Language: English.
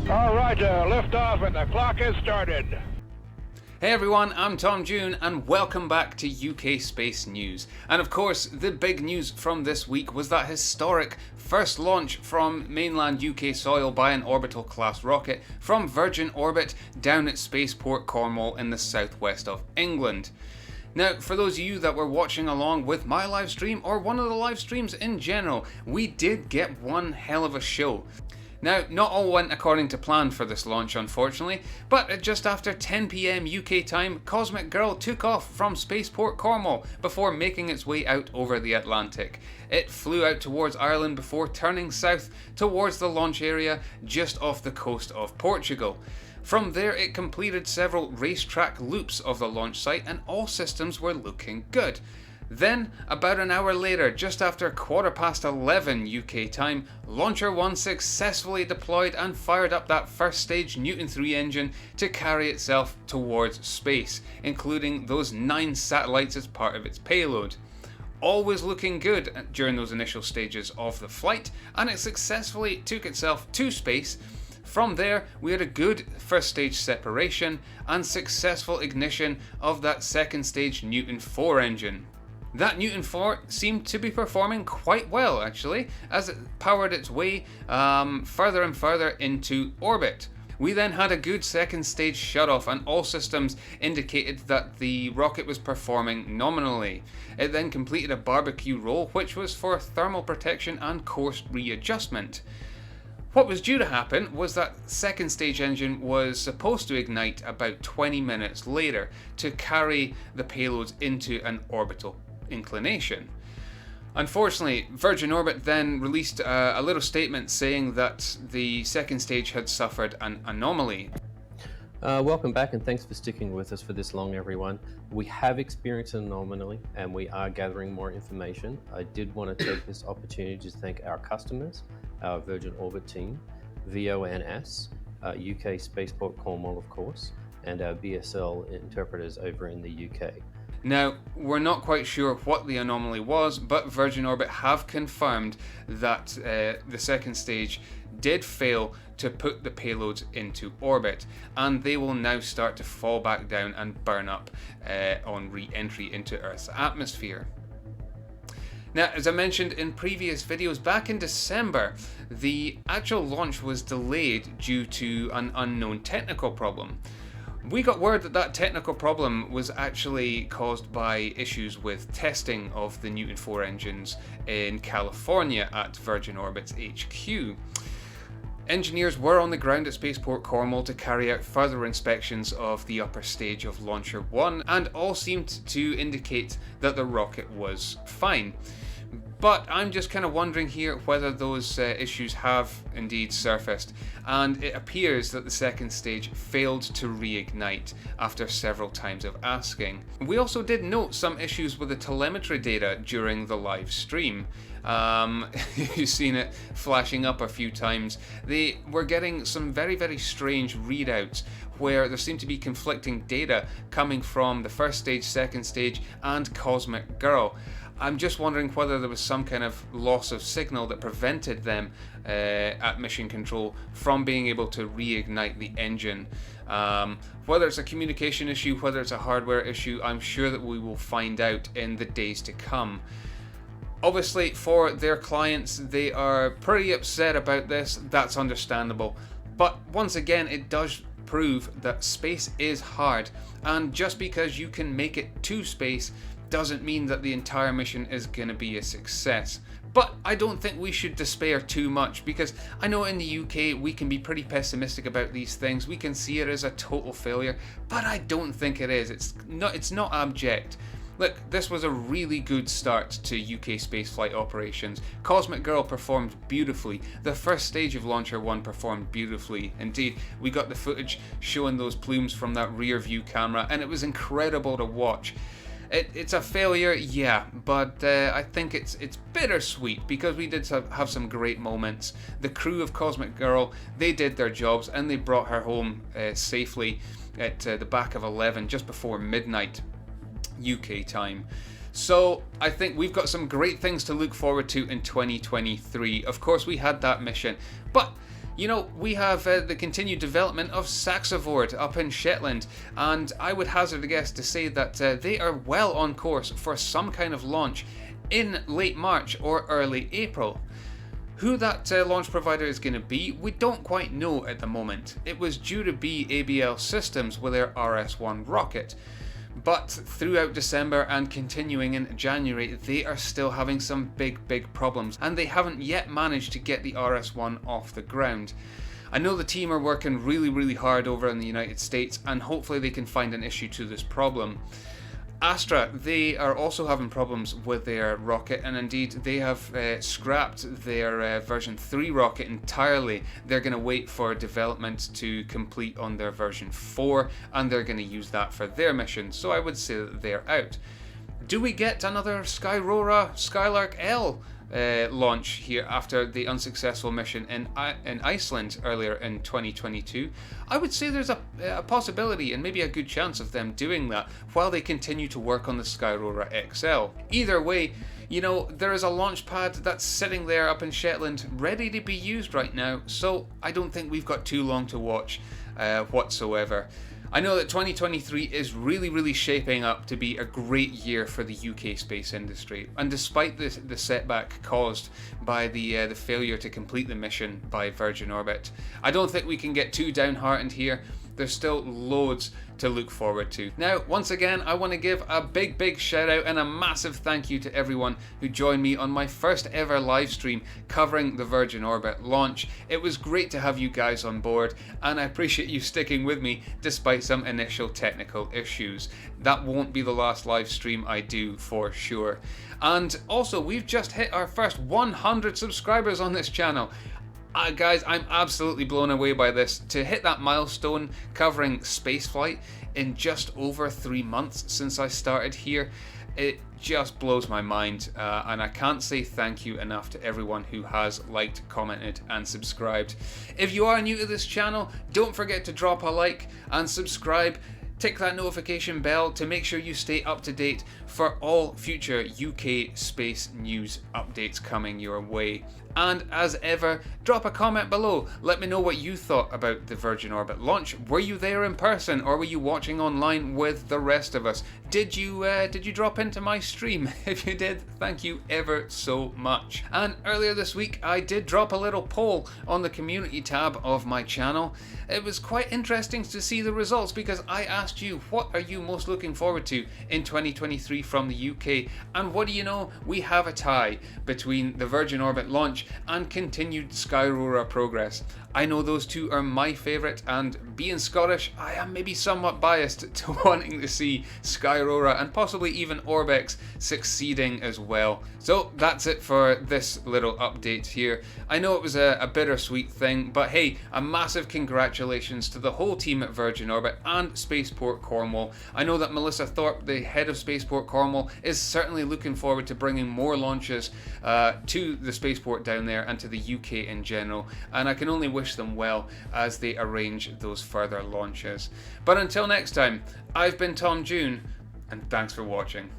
All right, lift off and the clock has started. Hey everyone, I'm Tom June and welcome back to UK Space News. And of course, the big news from this week was that historic first launch from mainland UK soil by an orbital class rocket from Virgin Orbit down at Spaceport Cornwall in the southwest of England. Now, for those of you that were watching along with my live stream or one of the live streams in general, we did get one hell of a show. Now, not all went according to plan for this launch, unfortunately, but at just after 10 PM UK time, Cosmic Girl took off from Spaceport Cornwall before making its way out over the Atlantic. It flew out towards Ireland before turning south towards the launch area just off the coast of Portugal. From there, it completed several racetrack loops of the launch site and all systems were looking good. Then, about an hour later, just after 11:15 UK time, Launcher 1 successfully deployed and fired up that first stage Newton 3 engine to carry itself towards space, including those 9 satellites as part of its payload. All was looking good during those initial stages of the flight, and it successfully took itself to space. From there, we had a good first stage separation and successful ignition of that second stage Newton 4 engine. That Newton 4 seemed to be performing quite well actually, as it powered its way further and further into orbit. We then had a good second stage shutoff and all systems indicated that the rocket was performing nominally. It then completed a barbecue roll, which was for thermal protection and course readjustment. What was due to happen was that second stage engine was supposed to ignite about 20 minutes later to carry the payloads into an orbital inclination. Unfortunately, Virgin Orbit then released a little statement saying that the second stage had suffered an anomaly. Welcome back and thanks for sticking with us for this long, everyone. We have experienced an anomaly and we are gathering more information. I did want to take this opportunity to thank our customers, our Virgin Orbit team, VONS, UK Spaceport Cornwall of course, and our BSL interpreters over in the UK. Now, we're not quite sure what the anomaly was, but Virgin Orbit have confirmed that the second stage did fail to put the payloads into orbit, and they will now start to fall back down and burn up on re-entry into Earth's atmosphere. Now, as I mentioned in previous videos, back in December, the actual launch was delayed due to an unknown technical problem. We got word that that technical problem was actually caused by issues with testing of the Newton 4 engines in California at Virgin Orbit's HQ. Engineers were on the ground at Spaceport Cornwall to carry out further inspections of the upper stage of Launcher 1, and all seemed to indicate that the rocket was fine. But I'm just kind of wondering here whether those issues have indeed surfaced, and it appears that the second stage failed to reignite after several times of asking. We also did note some issues with the telemetry data during the live stream. You've seen it flashing up a few times. They were getting some very strange readouts where there seemed to be conflicting data coming from the first stage, second stage, and Cosmic Girl. I'm just wondering whether there was some kind of loss of signal that prevented them at mission control from being able to reignite the engine. Whether it's a communication issue, whether it's a hardware issue, I'm sure that we will find out in the days to come. Obviously, for their clients, they are pretty upset about this. That's understandable. But once again, it does prove that space is hard, and just because you can make it to space doesn't mean that the entire mission is going to be a success. But I don't think we should despair too much, because I know in the UK we can be pretty pessimistic about these things. We can see it as a total failure, but I don't think it is. It's not abject. Look, this was a really good start to UK spaceflight operations. Cosmic Girl performed beautifully. The first stage of Launcher 1 performed beautifully. Indeed, we got the footage showing those plumes from that rear view camera, and it was incredible to watch. It's a failure, yeah, but I think it's bittersweet because we did have some great moments. The crew of Cosmic Girl, they did their jobs and they brought her home safely at the back of 11 just before midnight UK time. So I think we've got some great things to look forward to in 2023. Of course, we had that mission, but You know, we have the continued development of Saxavord up in Shetland, and I would hazard a guess to say that they are well on course for some kind of launch in late March or early April. Who that launch provider is going to be, we don't quite know at the moment. It was due to be ABL Systems with their RS-1 rocket, but throughout December and continuing in January, they are still having some big problems, and they haven't yet managed to get the RS-1 off the ground. I know the team are working really hard over in the United States, and hopefully they can find an issue to this problem. Astra, they are also having problems with their rocket, and indeed they have scrapped their version 3 rocket entirely. They're going to wait for development to complete on their version 4, and they're going to use that for their mission, so I would say that they're out. Do we get another Skyrora Skylark L launch here after the unsuccessful mission in Iceland earlier in 2022? I would say there's a possibility and maybe a good chance of them doing that while they continue to work on the Skyrora XL. Either way, you know, there is a launch pad that's sitting there up in Shetland ready to be used right now, so I don't think we've got too long to watch whatsoever. I know that 2023 is really shaping up to be a great year for the UK space industry, and despite the setback caused by the failure to complete the mission by Virgin Orbit, I don't think we can get too downhearted here. There's still loads to look forward to. Now, once again, I want to give a big shout out and a massive thank you to everyone who joined me on my first ever live stream covering the Virgin Orbit launch. It was great to have you guys on board, and I appreciate you sticking with me despite some initial technical issues. That won't be the last live stream I do for sure. And also, we've just hit our first 100 subscribers on this channel. Guys, I'm absolutely blown away by this. To hit that milestone covering spaceflight in just over 3 months since I started here, it just blows my mind, and I can't say thank you enough to everyone who has liked, commented and subscribed. If you are new to this channel, don't forget to drop a like and subscribe. Tick that notification bell to make sure you stay up to date for all future UK space news updates coming your way. And as ever, drop a comment below. Let me know what you thought about the Virgin Orbit launch. Were you there in person, or were you watching online with the rest of us? Did you drop into my stream? If you did, thank you ever so much. And earlier this week, I did drop a little poll on the community tab of my channel. It was quite interesting to see the results, because I asked you, what are you most looking forward to in 2023 from the UK? And what do you know? We have a tie between the Virgin Orbit launch and continued Skyrora progress. I know those two are my favourite, and being Scottish, I am maybe somewhat biased to wanting to see Skyrora and possibly even Orbex succeeding as well. So that's it for this little update here. I know it was a bittersweet thing, but hey, a massive congratulations to the whole team at Virgin Orbit and Spaceport Cornwall. I know that Melissa Thorpe, the head of Spaceport Cornwall, is certainly looking forward to bringing more launches to the spaceport down there and to the UK in general, and I can only wish them well as they arrange those further launches. But until next time, I've been Tom June, and thanks for watching.